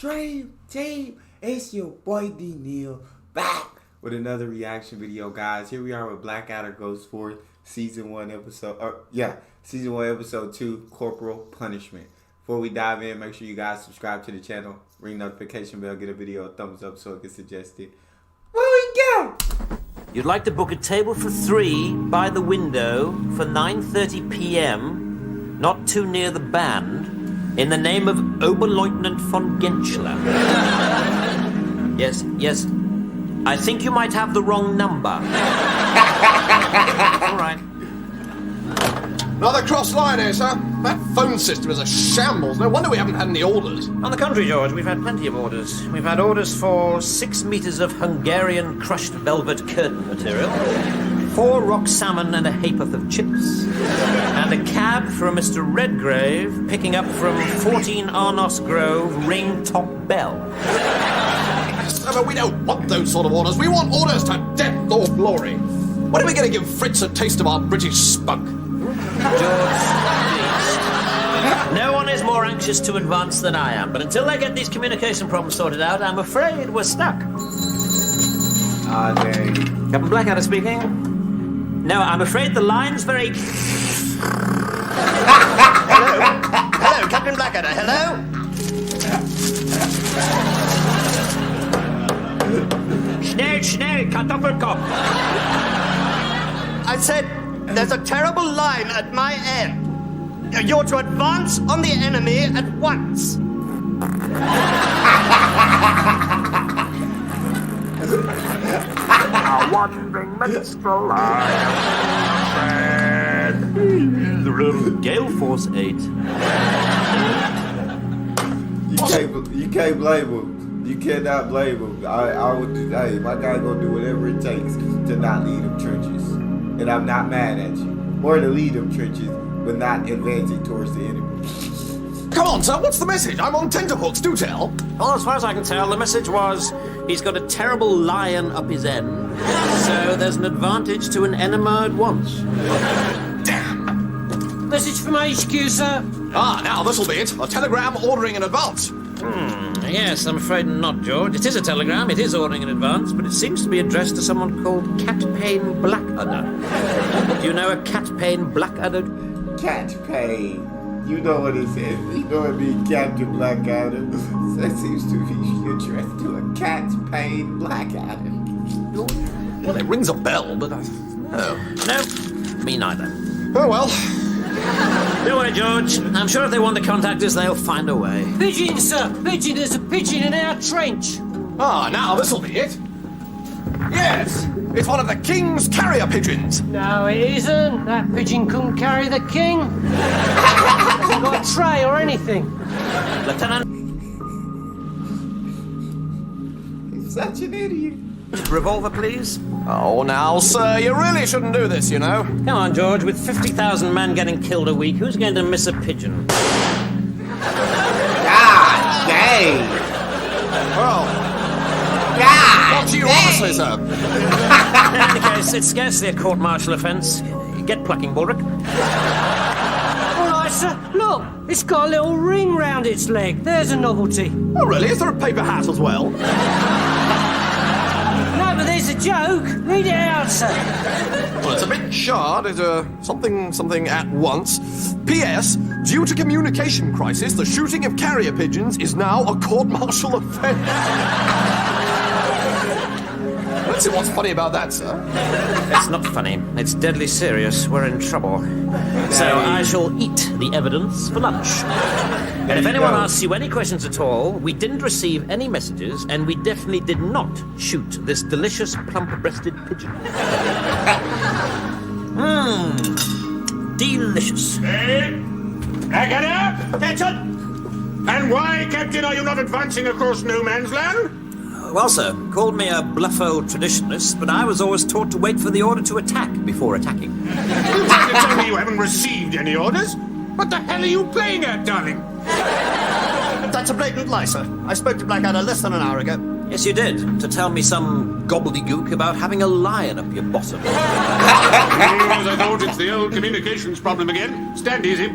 Dream Team, it's your boy D Neil back with another reaction video, guys. Here we are with Blackadder Goes Forth, season 1 episode 2, Corporal Punishment. Before we dive in, make sure you guys subscribe to the channel, ring notification bell, get a video a thumbs up so it gets suggested. Where we go? You'd like to book a table for 3 by the window for 9:30 p.m., not too near the band, in the name of Oberleutnant von Genschler. Yes. I think you might have the wrong number. All right. Another cross line here, sir. That phone system is a shambles. No wonder we haven't had any orders. On the contrary, George, we've had plenty of orders. We've had orders for 6 meters of Hungarian crushed velvet curtain material, 4 rock salmon and a ha'porth of chips, and a cab for a Mr. Redgrave picking up from 14 Arnos Grove Ring Top Bell. No, but we don't want those sort of orders. We want orders to death or glory. When are we going to give Fritz a taste of our British spunk? George, please. No one is more anxious to advance than I am, but until they get these communication problems sorted out, I'm afraid we're stuck. Ah, dang. Captain Blackadder speaking. No, I'm afraid the line's very... Hello, Captain Blackadder, hello? Schnell, Kartoffelkopf. I said, there's a terrible line at my end. You're to advance on the enemy at once. A wandering minstrel Gale Force 8. You can't blame him. You cannot blame him. I would do. Hey, my guy gonna do whatever it takes to not lead them trenches, and I'm not mad at you. Or to lead them trenches, but not advancing towards the enemy. Come on, sir. What's the message? I'm on tenterhooks. Do tell. Well, as far as I can tell, the message was he's got a terrible lion up his end, so there's an advantage to an enema at once. Damn. Message from HQ, sir. Ah, now this'll be it. A telegram ordering in advance. Yes, I'm afraid not, George. It is a telegram, it is ordering in advance, but it seems to be addressed to someone called Cat Pain Blackadder. Do you know a Cat Pain Blackadder? Cat Pain. You know what it says. You know it means Captain Blackadder. That seems to be addressed to a Cat Pain Blackadder. Well, it rings a bell, but oh. No, me neither. Oh, well. Don't worry, George. I'm sure if they want to contact us, they'll find a way. Pigeon, sir. Pigeon. There's a pigeon in our trench. Ah, now this'll be it. Yes, it's one of the King's carrier pigeons. No, it isn't. That pigeon couldn't carry the king. Hasn't got a tray or anything. Lieutenant, He's such an idiot. revolver, please. Oh, now, sir, you really shouldn't do this, you know. Come on, George. With 50,000 men getting killed a week, who's going to miss a pigeon? God dang. Well, God up to you, dang. honestly, sir. In any case, it's scarcely a court-martial offence. Get plucking, Bulwark. All right, sir. Look, it's got a little ring round its leg. There's a novelty. Oh, really? Is there a paper hat as well? No, but there's a joke. Read it out, sir. Well, it's a bit shard. It's something at once. P.S. Due to communication crisis, the shooting of carrier pigeons is now a court-martial offence. Let's see what's funny about that, sir. It's not funny. It's deadly serious. We're in trouble. So I shall eat the evidence for lunch. And if anyone asks you any questions at all, we didn't receive any messages, and we definitely did not shoot this delicious plump-breasted pigeon. Delicious. Blackadder! Attention! And why, Captain, are you not advancing across no man's land? Well, sir, called me a bluffo traditionalist, but I was always taught to wait for the order to attack before attacking. You trying to tell me you haven't received any orders? What the hell are you playing at, darling? That's a blatant lie, sir. I spoke to Blackadder less than an hour ago. Yes, you did, to tell me some gobbledygook about having a lion up your bottom. As I thought, it's the old communications problem again. Stand easy.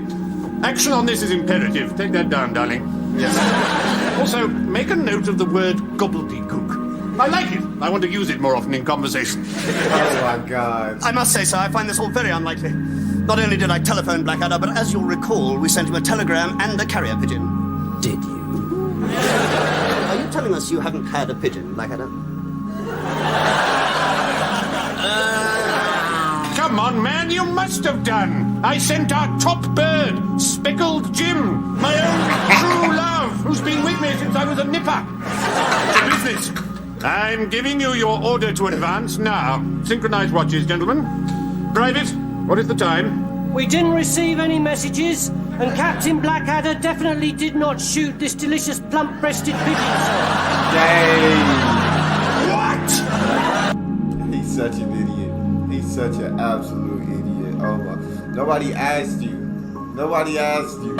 Action on this is imperative. Take that down, darling. Yes. Also, make a note of the word gobbledygook. I like it. I want to use it more often in conversation. Oh my God. I must say, sir, I find this all very unlikely. Not only did I telephone Blackadder, but as you'll recall, we sent him a telegram and a carrier pigeon. Did you? Are you telling us you haven't had a pigeon, Blackadder? Come on, man, you must have done. I sent our top bird, Speckled Jim, my own true love, who's been with me since I was a nipper. To business. I'm giving you your order to advance now. Synchronize watches, gentlemen. Private, what is the time? We didn't receive any messages, and Captain Blackadder definitely did not shoot this delicious plump-breasted pigeon, sir. Dang. What? He's such an idiot. He's such an absolute idiot. Oh my. Nobody asked you. Nobody asked you.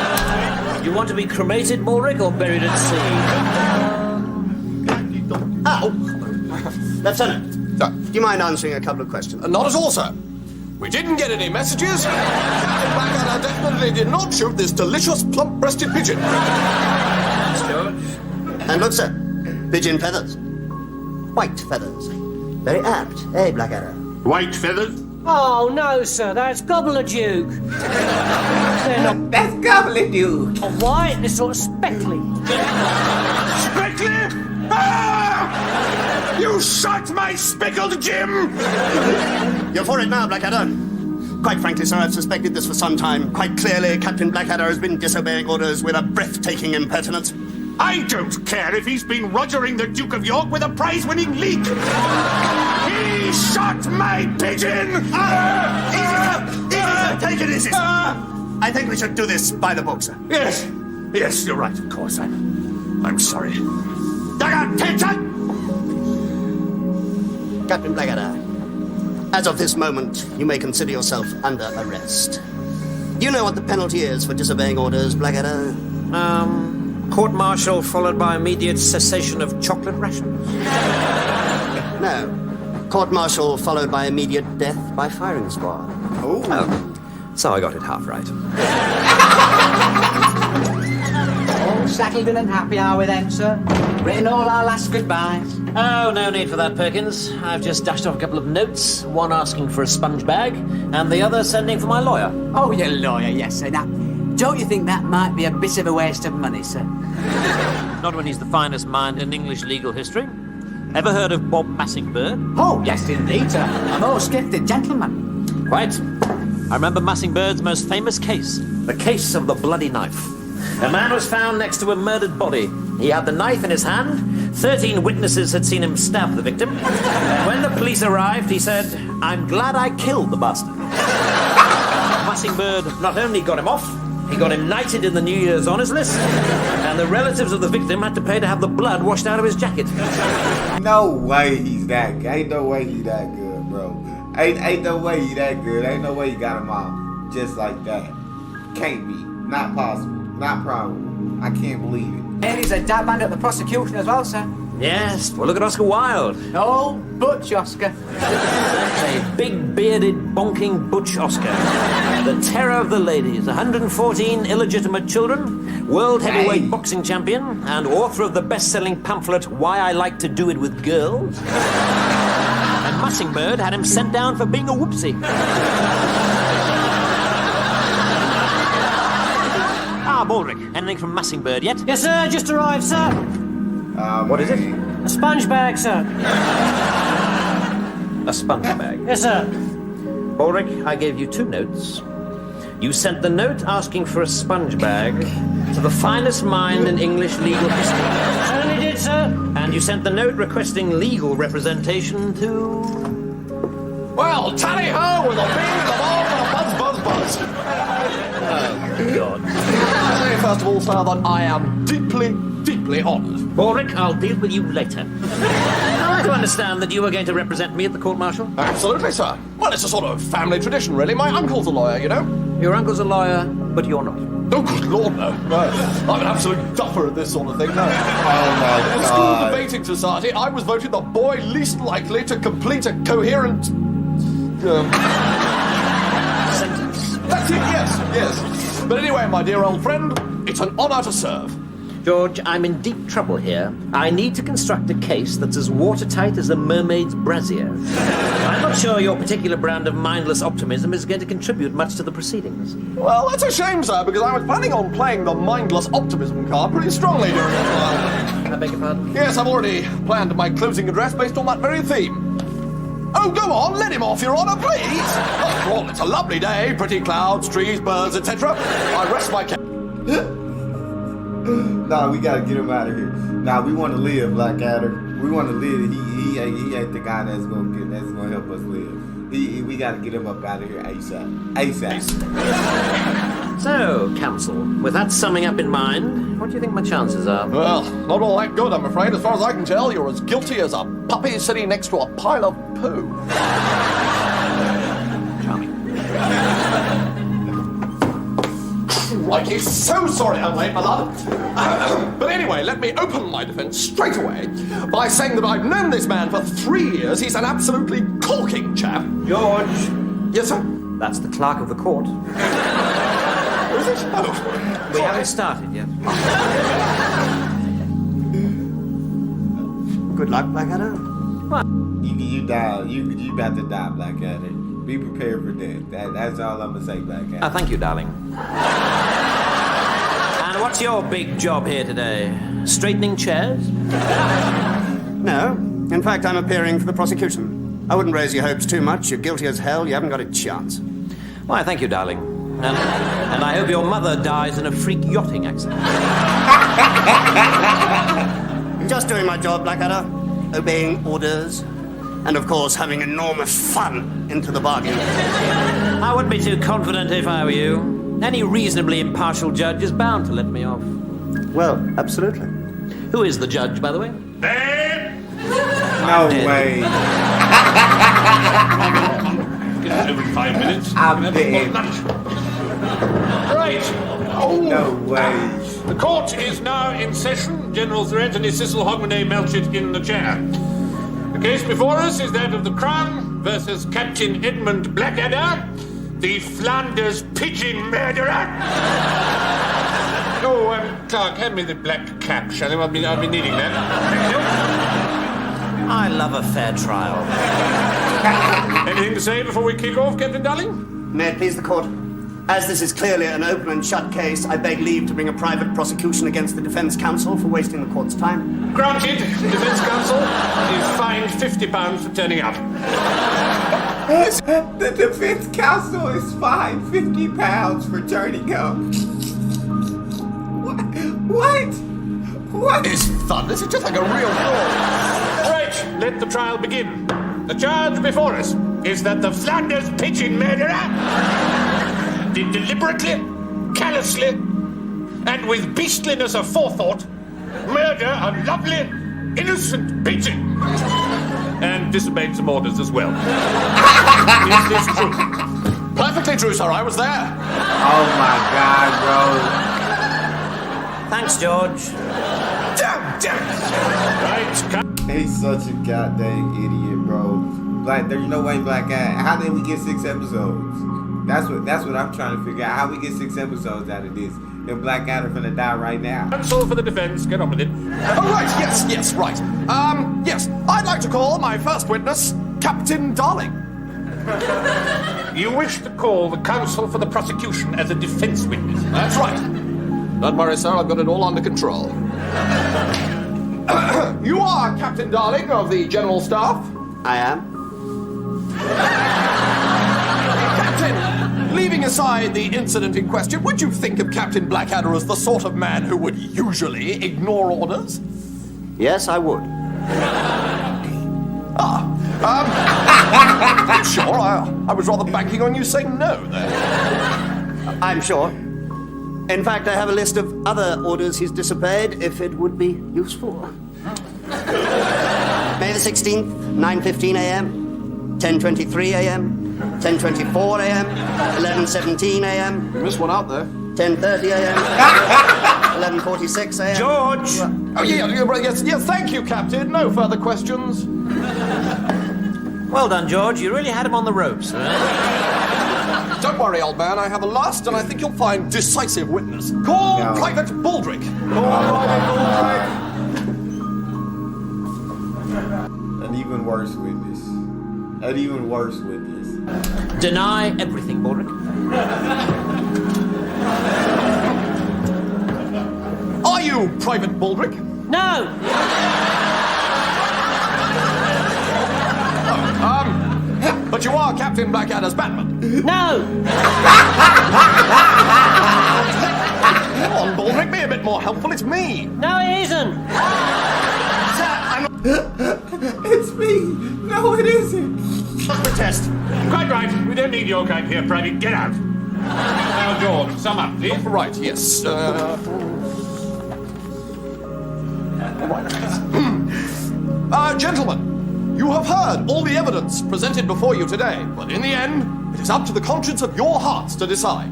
You want to be cremated, Mulrick, or buried at sea? Oh! Lieutenant, Sir. do you mind answering a couple of questions? Not at all, sir. We didn't get any messages. Captain Blackadder definitely did not shoot this delicious plump-breasted pigeon. And look, sir, pigeon feathers. White feathers. Very apt, eh, Blackadder? White feathers? Oh, no, sir, that's gobbledygook. They're not That's gobbledygook. white, they're sort of speckly. Speckly? Ah! You shot my Speckled Jim! You're for it now, Blackadder. Quite frankly, sir, I've suspected this for some time. Quite clearly, Captain Blackadder has been disobeying orders with a breathtaking impertinence. I don't care if he's been rogering the Duke of York with a prize-winning leak. He shot my pigeon! Easy, take it easy, sir. I think we should do this by the book, sir. Yes, yes, you're right, of course. I'm sorry. Attention! Captain Blackadder, as of this moment, you may consider yourself under arrest. Do you know what the penalty is for disobeying orders, Blackadder? Court-martial followed by immediate cessation of chocolate rations. No. Court-martial followed by immediate death by firing squad. Oh. So I got it half right. All settled in and happy are we then, sir? Written all our last goodbyes. Oh, no need for that, Perkins. I've just dashed off a couple of notes, one asking for a sponge bag, and the other sending for my lawyer. Oh, your lawyer, yes, sir. Now, don't you think that might be a bit of a waste of money, sir? Not when he's the finest mind in English legal history. Ever heard of Bob Massingbird? Oh, yes, indeed, sir. A most gifted gentleman. Quite. I remember Massingbird's most famous case, the case of the bloody knife. A man was found next to a murdered body. He had the knife in his hand. 13 witnesses had seen him stab the victim. When the police arrived, he said, "I'm glad I killed the bastard." Massingbird not only got him off, he got him knighted in the New Year's honours list, and the relatives of the victim had to pay to have the blood washed out of his jacket. No way he's that good. Ain't no way he that good, bro. Ain't no way he that good. Ain't no way he got him off just like that. Can't be. Not possible. Not probable. I can't believe it. And he's a dab hand at the prosecution as well, sir. Yes, well, look at Oscar Wilde. Oh, Butch Oscar. A big bearded bonking butch Oscar. The terror of the ladies, 114 illegitimate children, world heavyweight boxing champion, and author of the best-selling pamphlet Why I Like to Do It With Girls. And Massingbird had him sent down for being a whoopsie. Baldrick, anything from Massingbird yet? Yes, sir, just arrived, sir. What is it? A sponge bag, sir. A sponge bag. Yes, sir. Baldrick, I gave you 2 notes. You sent the note asking for a sponge bag to the finest mind in English legal history. Certainly did, sir. And you sent the note requesting legal representation to... Well, tally-ho with a bing, a ball, and a buzz, buzz, buzz. Oh, God. Say, first of all, sir, that I am deeply, deeply honoured. Baldrick, I'll deal with you later. I do understand that you were going to represent me at the court-martial. Absolutely, sir. Well, it's a sort of family tradition, really. My uncle's a lawyer, you know. Your uncle's a lawyer, but you're not. Oh, good Lord, no. No. I'm an absolute duffer at this sort of thing, no. Oh my In the school God. debating society, I was voted the boy least likely to complete a coherent... Sentence. That's it, yes, yes. But anyway, my dear old friend, it's an honour to serve. George, I'm in deep trouble here. I need to construct a case that's as watertight as a mermaid's brassiere. I'm not sure your particular brand of mindless optimism is going to contribute much to the proceedings. Well, that's a shame, sir, because I was planning on playing the mindless optimism card pretty strongly during the trial. I beg your pardon? Yes, I've already planned my closing address based on that very theme. Oh, go on, let him off, Your Honour, please. After all, it's a lovely day, pretty clouds, trees, birds, etc. I rest my case. Nah, we gotta get him out of here. Nah, we want to live, Blackadder. We want to live. He ain't the guy that's gonna help us live. We gotta get him up out of here ASAP. ASAP. So, counsel, with that summing up in mind, what do you think my chances are? Well, not all that good, I'm afraid. As far as I can tell, you're as guilty as a puppy sitting next to a pile of poo. Charming. Crikey, so sorry I'm late, my love. But anyway, let me open my defence straight away by saying that I've known this man for 3 years. He's an absolutely corking chap. George! Yes, sir? That's the clerk of the court. Is it? Oh. We haven't started yet. Good luck, Blackadder. You die. You about to die, Blackadder. Be prepared for death. That's all I'm gonna say, Blackadder. Thank you, darling. And what's your big job here today? Straightening chairs? No. In fact, I'm appearing for the prosecution. I wouldn't raise your hopes too much. You're guilty as hell. You haven't got a chance. Why, thank you, darling. And I hope your mother dies in a freak yachting accident. Just doing my job, Blackadder. Obeying orders. And, of course, having enormous fun into the bargain. I wouldn't be too confident if I were you. Any reasonably impartial judge is bound to let me off. Well, absolutely. Who is the judge, by the way? No way. Every 5 minutes. I'm dead. Right. No way. The court is now in session. General Sir Anthony Cecil Hogmanay Melchett in the chair. The case before us is that of the Crown versus Captain Edmund Blackadder, the Flanders pigeon murderer. Oh, Clark, hand me the black cap, shall you? I'll be needing that. Thank you. I love a fair trial. Anything to say before we kick off, Captain Darling? May it please the court. As this is clearly an open and shut case, I beg leave to bring a private prosecution against the defence counsel for wasting the court's time. Granted, the defence counsel is fined £50 for turning up. The defense counsel is fined £50 for turning up. What? It's fun. This is just like a real war. Right, let the trial begin. The charge before us is that the Flanders pigeon murderer did deliberately, callously, and with beastliness of forethought murder a lovely, innocent pigeon. And disobeyed some orders as well. Is this true? Perfectly true, sir. I was there. Oh my God, Thanks, George. Damn. Right, bro. He's such a goddamn idiot, bro. Like, there's no way Blackadder. How did we get 6 episodes? That's what I'm trying to figure out. How we get 6 episodes out of this? And Blackadder finna die right now. counsel for the defence, get on with it. Oh, right. Yes, right. Yes. I'd like to call my first witness Captain Darling. You wish to call the counsel for the prosecution as a defence witness. That's right. Don't worry, sir. I've got it all under control. You are Captain Darling of the General Staff? I am. Captain, leaving aside the incident in question, would you think of Captain Blackadder as the sort of man who would usually ignore orders? Yes, I would. I'm sure. I was rather banking on you saying no there. I'm sure. In fact, I have a list of other orders he's disobeyed, if it would be useful. May the 16th, 9:15 a.m., 10:23 a.m., 10:24 a.m., 11:17 a.m. You missed one out there. 10:30 a.m., 11:46 a.m. George! Oh, yes, thank you, Captain. No further questions. Well done, George. You really had him on the ropes, huh? Don't worry, old man. I have a last and I think you'll find decisive witness. Call No. Private Baldrick. An even worse witness. An even worse witness. Deny everything, Baldrick. Are you Private Baldrick? No! But you are Captain Blackadder's Batman. No! Come on, Baldrick, be a bit more helpful. It's me. No, it isn't! It's me! No, it isn't! Protest. Quite right. We don't need your kind here, Private. Get out. Now, George, sum up, please. Right, yes. Gentlemen, you have heard all the evidence presented before you today, but in the end, it is up to the conscience of your hearts to decide.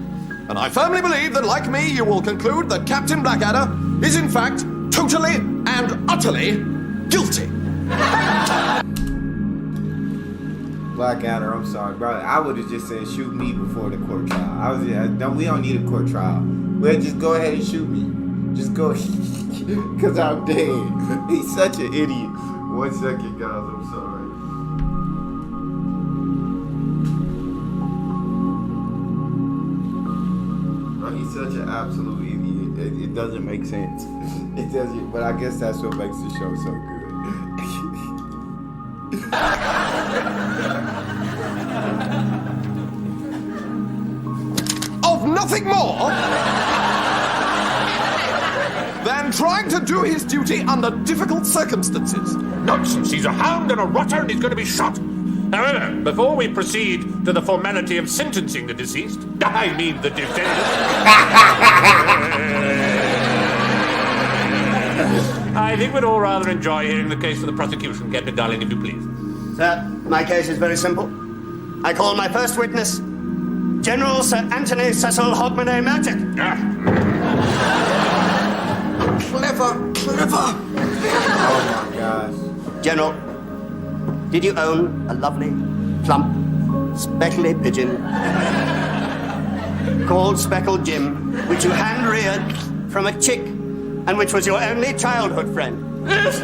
And I firmly believe that, like me, you will conclude that Captain Blackadder is, in fact, totally and utterly guilty. Blackadder, I'm sorry, bro. I would have just said shoot me before the court trial. We don't need a court trial. Well, just go ahead and shoot me. Just go, because I'm dead. He's such an idiot. 1 second, guys. I'm sorry. Bro, he's such an absolute idiot. It doesn't make sense. It doesn't. But I guess that's what makes the show so good. Of nothing more than trying to do his duty under difficult circumstances. Nonsense. He's a hound and a rotter and he's going to be shot. However, before we proceed to the formality of sentencing the deceased, I mean the defendant, I think we'd all rather enjoy hearing the case for the prosecution. Captain Darling, if you please. Sir, my case is very simple. I call my first witness, General Sir Anthony Cecil Hogmanay Magic. Clever. Oh my gosh. General, did you own a lovely, plump, speckly pigeon called Speckled Jim, which you hand-reared from a chick and which was your only childhood friend? Yes,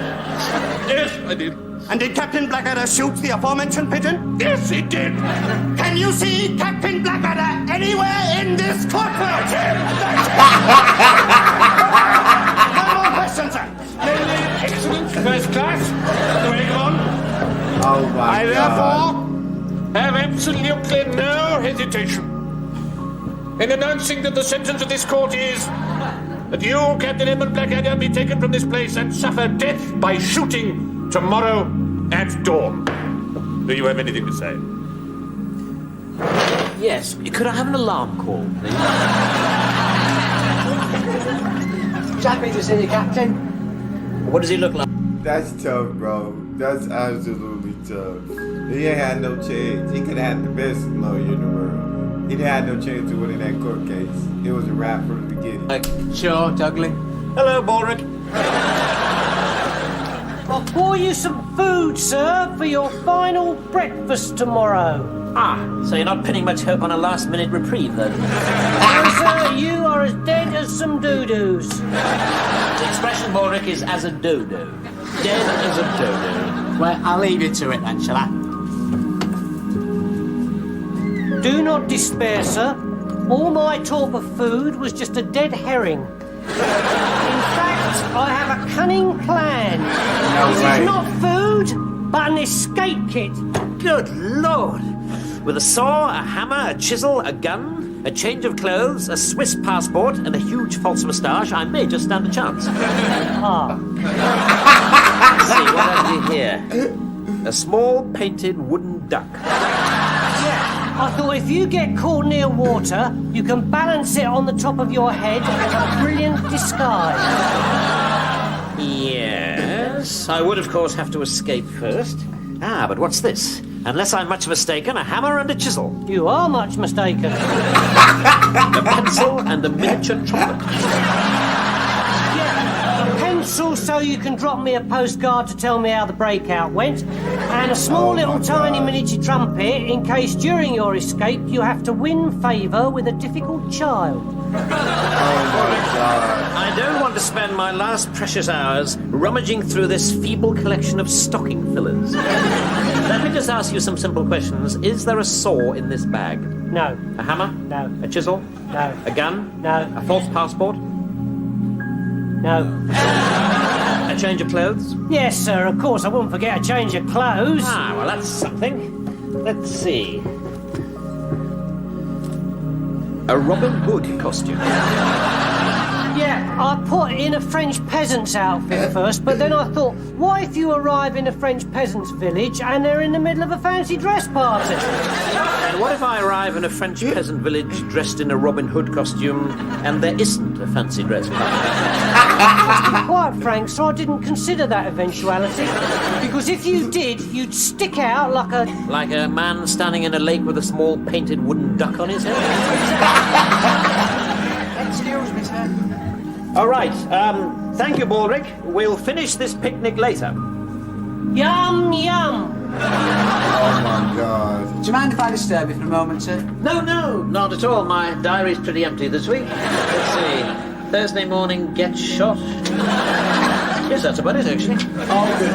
I did. And did Captain Blackadder shoot the aforementioned pigeon? Yes, he did. Can you see Captain Blackadder anywhere in this courtroom? No more questions, sir. Excellent, first class. The way on. Oh my I god. therefore have absolutely no hesitation in announcing that the sentence of this court is that you, Captain Edmund Blackadder, be taken from this place and suffer death by shooting tomorrow at dawn. Do you have anything to say? Yes. Could I have an alarm call, please? Happy to see you, Captain. What does he look like? That's tough, bro. That's absolutely tough. He ain't had no chance. He could have had the best lawyer in the world. He didn't have no chance to win in that court case. It was a wrap from the beginning. Sure, Tugling. Hello, Baldrick. I'll pour you some food, sir, for your final breakfast tomorrow. Ah, so you're not pinning much hope on a last-minute reprieve, then? No, sir, you are as dead as some doo-doos. The expression, Baldrick, is as a dodo. Dead as a dodo. Well, I'll leave you to it then, shall I? Do not despair, sir. All my talk of food was just a dead herring. In fact, I have a cunning plan. This way. is not food, but an escape kit. Good Lord! With a saw, a hammer, a chisel, a gun, a change of clothes, a Swiss passport, and a huge false moustache, I may just stand a chance. Ah, Let's see, what have you here? A small painted wooden duck. I thought if you get caught near water, you can balance it on the top of your head as a brilliant disguise. Yes, I would, of course, have to escape first. Ah, but what's this? Unless I'm much mistaken, a hammer and a chisel. You are much mistaken. A pencil and a miniature trumpet. Yeah, a pencil, so you can drop me a postcard to tell me how the breakout went, and a small little tiny miniature trumpet in case during your escape you have to win favour with a difficult child. I don't want to spend my last precious hours rummaging through this feeble collection of stocking fillers. Let me just ask you some simple questions. Is there a saw in this bag? No. A hammer? No. A chisel? No. A gun? No. A false passport? No. A change of clothes? Yes, sir, of course. I wouldn't forget a change of clothes. Ah, well, that's something. Let's see. A Robin Hood costume. Yeah, I put in a French peasant's outfit first, but then I thought, what if you arrive in a French peasant's village and they're in the middle of a fancy dress party? And what if I arrive in a French peasant village dressed in a Robin Hood costume and there isn't a fancy dress party? To be quite frank, sir, I didn't consider that eventuality. Because if you did, you'd stick out like a... Like a man standing in a lake with a small painted wooden duck on his head? Excuse me, sir. All right, thank you, Baldrick. We'll finish this picnic later. Yum, yum. Oh my God. Do you mind if I disturb you for a moment, sir? No, not at all. My diary's pretty empty this week. Let's see. Thursday morning, get shot. Yes, that's about it, actually. Oh, good.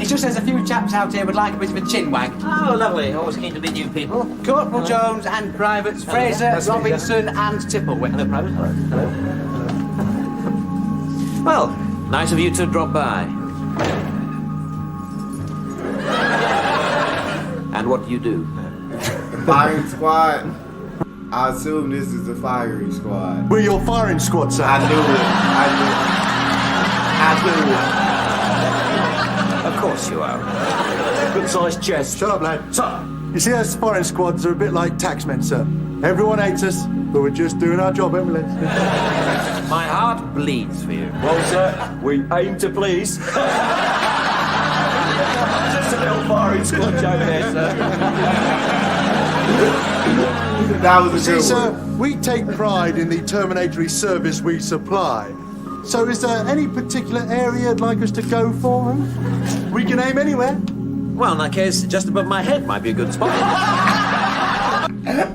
It's just there's a few chaps out here would like a bit of a chin wag. Oh, lovely. Always keen to meet new people. Corporal Jones and Privates Fraser, Robinson and Tipplewhite. Hello, Private. Hello. Well, nice of you to drop by. And what do you do? Firing squad. I assume this is the firing squad. We're your firing squad, sir. I knew it. Of course you are. Good sized chest. Shut up, lad. Sir, you see, us firing squads are a bit like taxmen, sir. Everyone hates us, but we're just doing our job, haven't we, lads? My heart bleeds for you. Well, sir, we aim to please. Just a little firing squad joke there, sir. That was a See, good sir, one. we take pride in the terminatory service we supply. So is there any particular area you'd like us to go for? We can aim anywhere. Well, in that case, just above my head might be a good spot.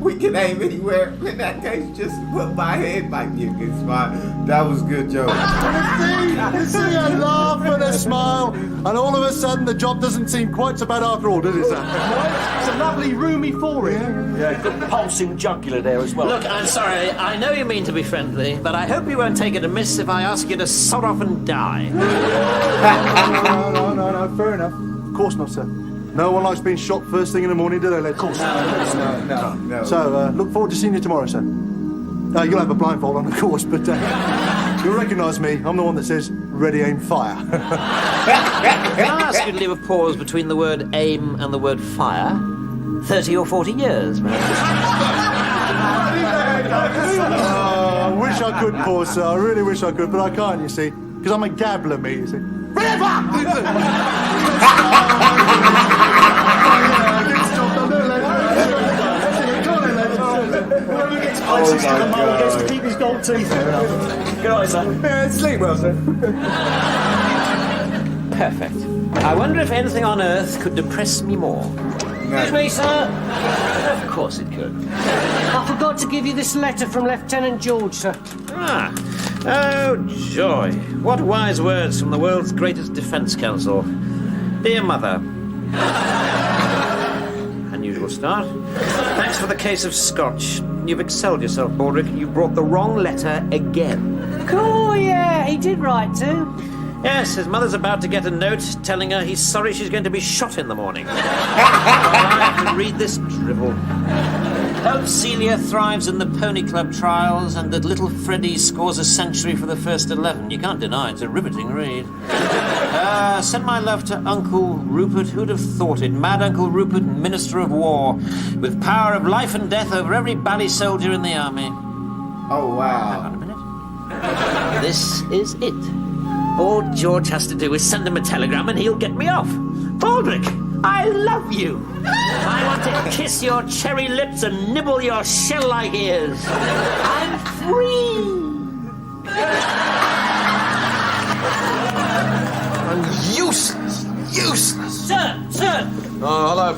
We can aim anywhere. In that case, just put my head might be a good spot. That was a good joke. You see a laugh and a smile, and all of a sudden the job doesn't seem quite so bad after all, does it, sir? It's a lovely roomy forehead. Yeah, good pulsing jugular there as well. Look, I'm sorry. I know you mean to be friendly, but I hope you won't take it amiss if I ask you to sod off and die. No, fair enough. Of course not, sir. No one likes being shot first thing in the morning, do they, lad? Of course not. No. So, look forward to seeing you tomorrow, sir. You'll have a blindfold on, of course, but you'll recognise me. I'm the one that says, ready, aim, fire. Can I ask you to leave a pause between the word aim and the word fire? 30 or 40 years, perhaps. I wish I could pause, sir. I really wish I could, but I can't, you see. Because I'm a gabbler, me, you see. Oh my God. To keep his gold teeth. Good night, sir. Yeah, sleep well, sir. Perfect. I wonder if anything on earth could depress me more. Excuse me, sir. Of course it could. I forgot to give you this letter from Lieutenant George, sir. Ah. Oh, joy. What wise words from the world's greatest defense counsel. Dear Mother. Unusual start. Thanks for the case of scotch. You've excelled yourself, Baldrick. You brought the wrong letter again. Cool, yeah, he did write too. Yes, his mother's about to get a note telling her he's sorry she's going to be shot in the morning. I have to read this drivel. Hope Celia thrives in the Pony Club trials and that little Freddie scores a century for the first 11. You can't deny it's a riveting read. Send my love to Uncle Rupert. Who'd have thought it? Mad Uncle Rupert, Minister of War, with power of life and death over every bally soldier in the army. Oh, wow. Hang on a minute. This is it. All George has to do is send him a telegram and he'll get me off. Baldrick, I love you. I want to kiss your cherry lips and nibble your shell-like ears. I'm free.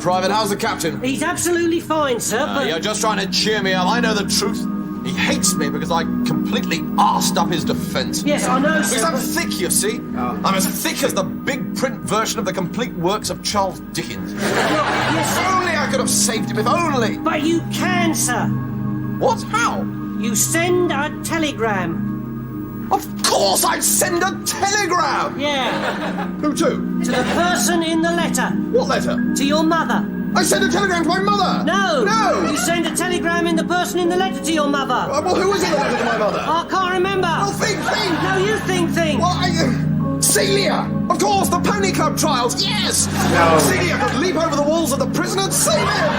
Private. How's the captain? He's absolutely fine, sir, but... You're just trying to cheer me up. I know the truth. He hates me because I completely arsed up his defence. Yes, I know, sir. Because I'm but- thick, you see. I'm as thick as the big print version of the complete works of Charles Dickens. Yes, If only I could have saved him, if only. but you can, sir. What? How? You send a telegram. Of course I'd send a telegram! Yeah. Who to? To the person in the letter. What letter? To your mother. I sent a telegram to my mother! No! No! You send a telegram in the person in the letter to your mother. Well, who was in the letter to my mother? I can't remember. Well, think! No, you think. Well, Celia! Of course, the Pony Club trials, yes! No. Celia could leap over the walls of the prison and save him!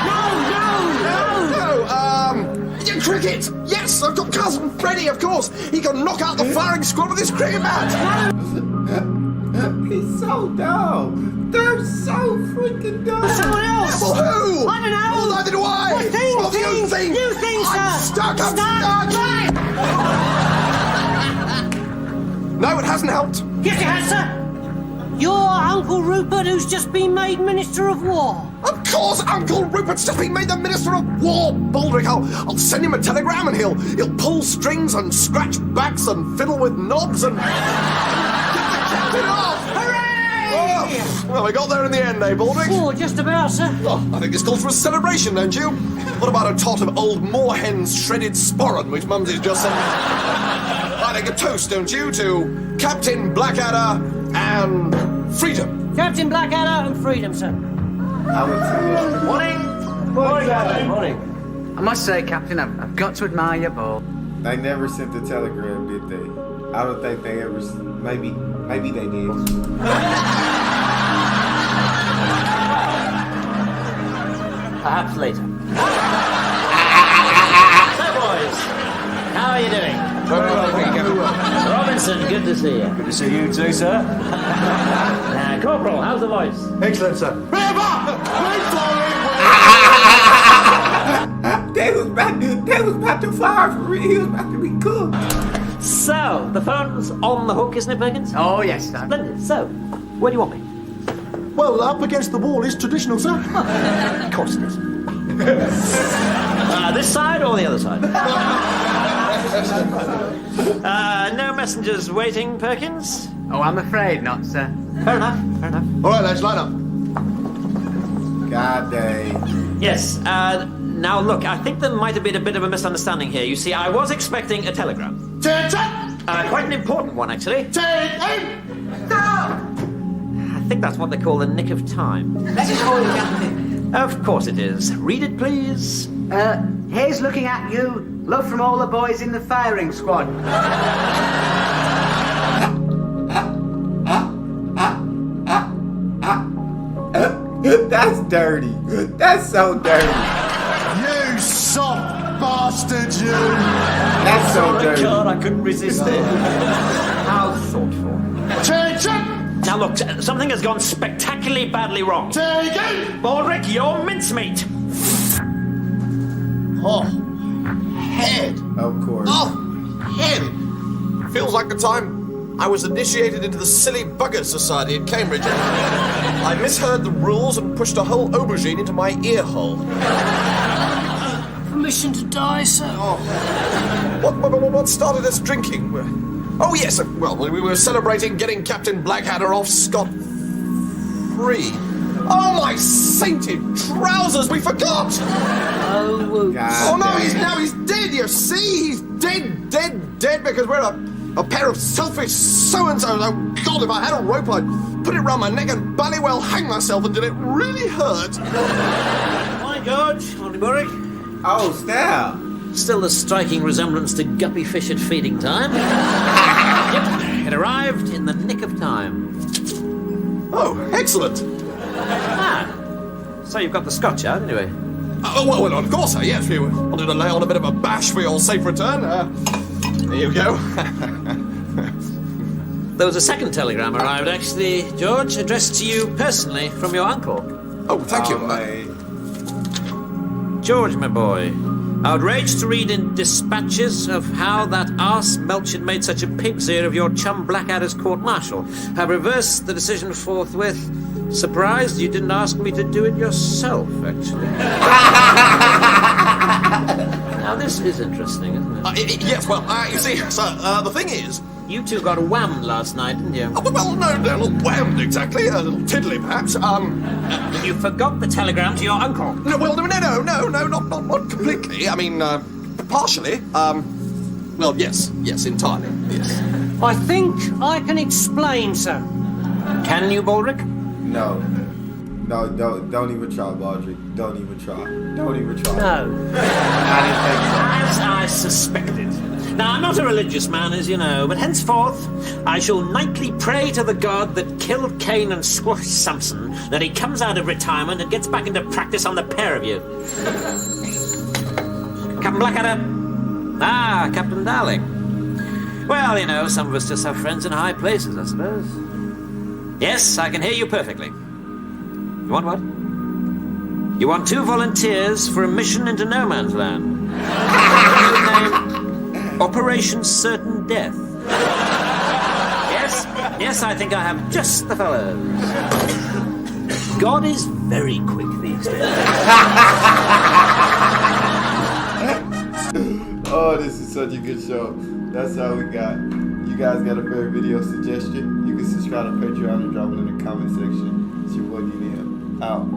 Yeah, cricket! Yes, I've got cousin Freddie, of course! He can knock out the firing squad with his cricket bat! He's so dumb. They're so freaking dumb. Someone else. Well, who? I don't know. Well, neither do I! Well, think, Well, you think! You think, sir. I'm stuck! No, it hasn't helped. Yes, it has, sir. Your Uncle Rupert, who's just been made Minister of War. Of course, Uncle Rupert's just been made the Minister of War, Baldrick. I'll send him a telegram and he'll pull strings and scratch backs and fiddle with knobs and get the captain off. Hooray! Oh, well, we got there in the end, eh, Baldrick? Oh, just about, sir. Oh, I think this calls for a celebration, don't you? What about a tot of old moorhen's shredded sporran, which Mumsy's just sent me? I think a toast, don't you, to Captain Blackadder and freedom. Captain Blackadder and freedom, sir. I would say Morning. I must say, Captain, I've got to admire your ball. they never sent the telegram, did they? I don't think they ever. Maybe they did. Perhaps later. So, boys, how are you doing? Robinson, good to see you. Good to see you too, sir. Corporal, how's the voice? Excellent, sir. They was about to fire for real. He was about to be cooked. So, the phone's on the hook, isn't it, Perkins? Oh, yes, sir. Splendid. So, where do you want me? Well, up against the wall is traditional, sir. Of course it is. This side or the other side? No messengers waiting, Perkins? Oh, I'm afraid not, sir. Fair enough. All right, lads, line up. God dang. Yes, now look, I think there might have been a bit of a misunderstanding here. You see, I was expecting a telegram. Quite an important one, actually. I think that's what they call the nick of time. Let us hold, Captain. Of course it is. Read it, please. Here's looking at you. Love from all the boys in the firing squad. That's dirty. That's so dirty. You soft bastard, you! That's so dirty. God, I couldn't resist it. How thoughtful. Now look, something has gone spectacularly badly wrong. Baldrick, you're mincemeat. Oh, head. Of course. Oh, head. Feels like the time I was initiated into the Silly Buggers Society at Cambridge. I misheard the rules and pushed a whole aubergine into my ear hole. Permission to die, sir. What started us drinking? Oh, yes, well, we were celebrating getting Captain Blackadder off scot-free. Oh, my sainted trousers, we forgot! Oh, whoops. God Oh, no, damn. he's dead, you see? He's dead, because we're a pair of selfish so-and-sos. Oh, God, if I had a rope, I'd put it round my neck and ballywell hang myself until it really hurt. Morning, George. Morning, Boric. Oh, snap. Still a striking resemblance to guppy fish at feeding time. Yep, it arrived in the nick of time. Oh, excellent. So you've got the scotch out, anyway. Oh, well, of course, yes, we wanted to lay on a bit of a bash for your safe return. There you go. There was a second telegram arrived, actually, George, addressed to you personally from your uncle. Oh, thank you. mate. George, my boy, outraged to read in dispatches of how that arse Melch had made such a pig's ear of your chum Blackadder's court-martial. Have reversed the decision forthwith Surprised you didn't ask me to do it yourself, actually. Now, this is interesting, isn't it? Yes, well, you see, sir, the thing is... You two got whammed last night, didn't you? Oh, well, no, not whammed exactly. A little tiddly, perhaps. You forgot the telegram to your uncle. No, well, no, not completely. I mean, partially. Well, yes, entirely, yes. I think I can explain, sir. Can you, Baldrick? No, don't even try, Baldrick. Don't even try. Don't even try. No. As I suspected. Now, I'm not a religious man, as you know, but henceforth I shall nightly pray to the god that killed Cain and squashed Samson that he comes out of retirement and gets back into practice on the pair of you. Captain Blackadder. Ah, Captain Darling. Well, you know, some of us just have friends in high places, I suppose. Yes, I can hear you perfectly. You want what? You want 2 volunteers for a mission into no man's land. Operation Certain Death. Yes, I think I have just the fellows. God is very quick these days. Oh, this is such a good show. That's all we got. You guys got a favorite video suggestion? You can subscribe to Patreon and drop it in the comment section. It's your boy D-Neil. Out.